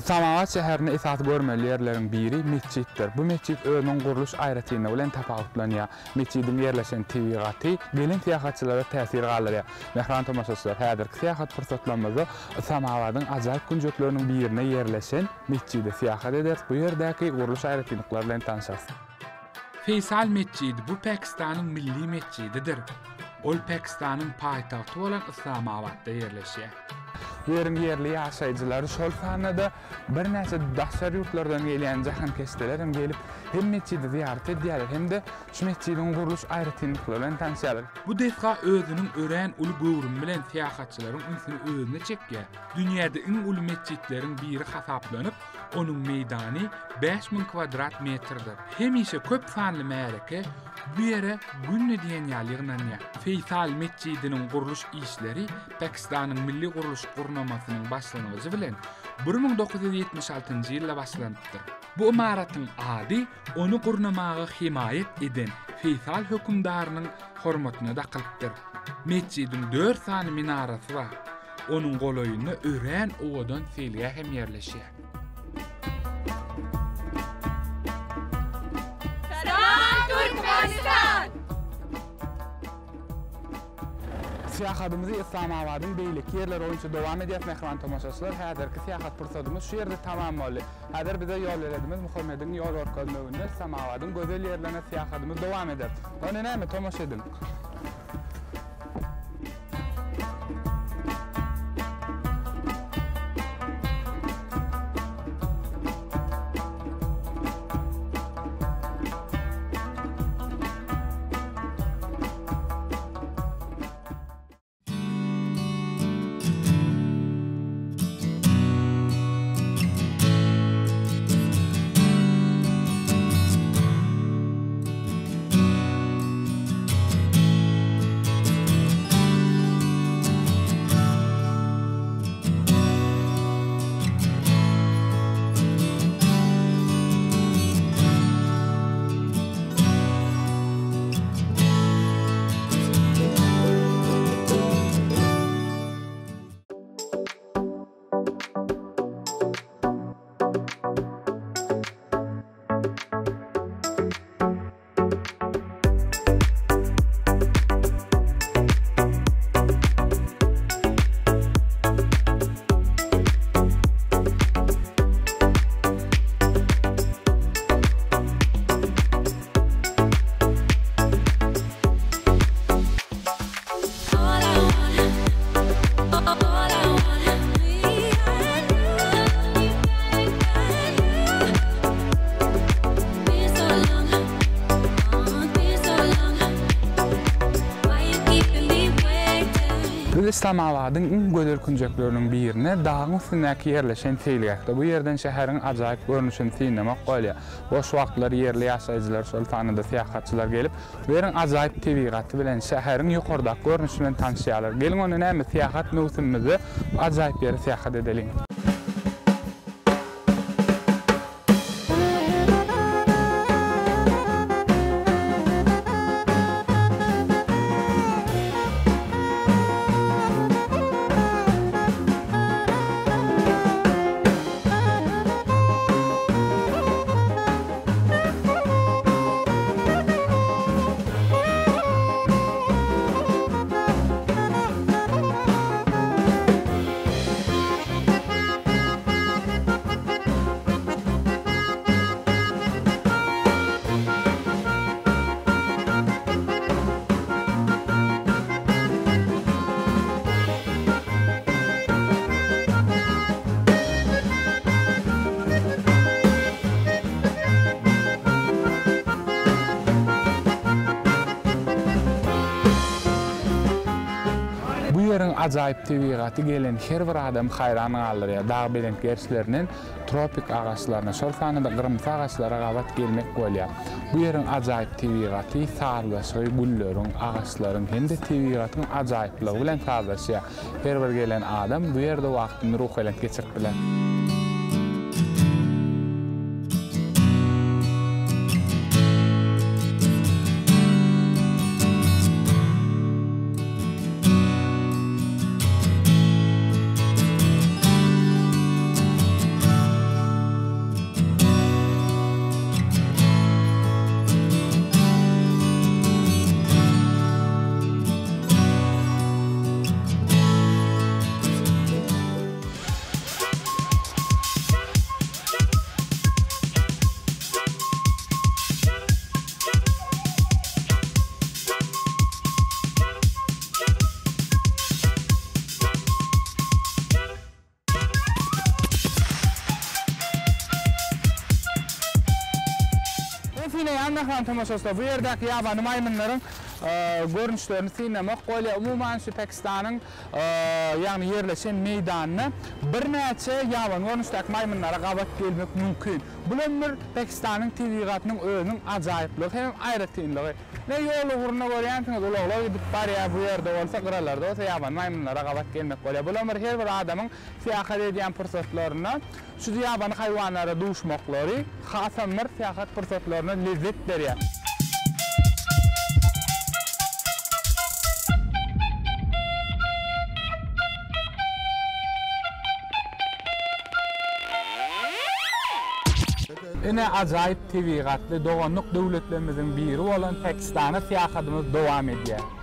Samavat şäherine esas görmeli ýerleriň biri mesçitdir. Bu mesçit özüniň guruluş aýratyny bilen tapawutlanýar. Mescidin ýerleşen tebigaty gelen syýahatçylara täsir galdyryr. Mehran tamaşaçylar, häzirki syýahat pursatlamyzy Samawatyň ajaýyp günjekleriniň birine ýerleşen mescide syýahat eder. Bu ýerdäki guruluş aýratynyklar bilen tanışarsy. Faysal mescidi bu Pakistanyň milli mescididir. Ol Pakistanyň paýtagty bolan Islamabadda ýerleşýär. Bu ýerin ýerli ýaşaýjylary şol sanada bir näçe daşary ýurtlardan gelýän jahan kesdeler hem gelip hem mescidi ziyaret edýärler hem de şu mescidin guruluş aýratynykları bilen tanışýarlar. Bu desga özüniň ören uly gowrum bilen syýahatçylaryň ünsüni özüne çekýär. Dünýäde iň uly mescitleriň biri hasaplanyp, onuň meýdany 5000 kvadrat metrdir. Hemişe köp sanly märeke bu ýere günne diýen ýaly ýygnanýar. Faysal mescidiniň guruluş işleri Pakistanyň milli guruluş gurnamasynyň başlanyjy bilen 1976-njy ýylda başlandyr. Bu imaratyň ady onu gurnamagy himayet eden Faysal hökümdarynyň hormatyna dakylypdyr. Mescidin 4 sany minarasy bar. Onuň goloýuny ören owadan selge hem ýerleşýär. Syýahatymyzy Islamabadyň beýleki ýerleri boýunça dowam edýär mehman tamaşaçylar. Häzirki syýahat pursatymyz şu ýerde tamam boldy. Häzir bize ýol beredimiz Muhammediň ýol orkadynda Islamabadyň gözel ýerlerine syýahatymyz dowam eder. Onu näme tamaşa edin. Islamabadyň iň gözel günjekleriniň birine dagyň üstündäki ýerleşen teýlegde. Bu ýerden şäheriň ajaýyp görnüşini synlamak bolýar. Boş wagtlar ýerli ýaşaýjylar şol tanyda syýahatçylar gelip, bu ýeriň ajaýyp tebigaty bilen şäheriň ýokardaky görnüşi bilen tanışýarlar. Gelin onu näme syýahat mewsumymyzy ajaýyp ýere syýahat edelim. ýeriň ajaýyp tebigaty gelen her bir adam haýran galdyr. Dağ bilen gerçlerinin tropik agaçlaryna, şol sanyda gyrmysy agaçlara gabat gelmek bolýar. Bu ýeriň ajaýyp tebigaty sarlaşy gullöriň, agaçlaryň hem-de tebigatyň ajaýyplygy bilen sarlaşýar. Her bir gelen adam bu ýerde wagtyny ruh bilen geçirip bilen. Hormatly tamaşaçylar, bu ýerdäki ýabany maýmunlaryň görnüşlerini sinlemek goýly umuman şu Pakistanyň ýagny ýerleşen meýdanyna bir näçe ýaban görnüşdäki maýmunlara gabat gelmek mümkin. Bular Pakistanyň tebigatynyň özüniň ajaýyplygy hem aýratynlygy. Ne ýolu guruna görýänsiňiz, ulaglar gidip barýa bu ýerde bolsa gyralarda bolsa ýaban maýmunlara gabat gelmek bolýar. Bular her bir adamyň seýahat edýän pursatlaryna şu ýaban haýwanlara duşmaklary, hasamlar seýahat pursatlaryna lezzet berýär. Ene ajaýyp tebigatly doganlyk döwletlerimiziň biri bolan Pakistana seýahatymyz dowam edýär.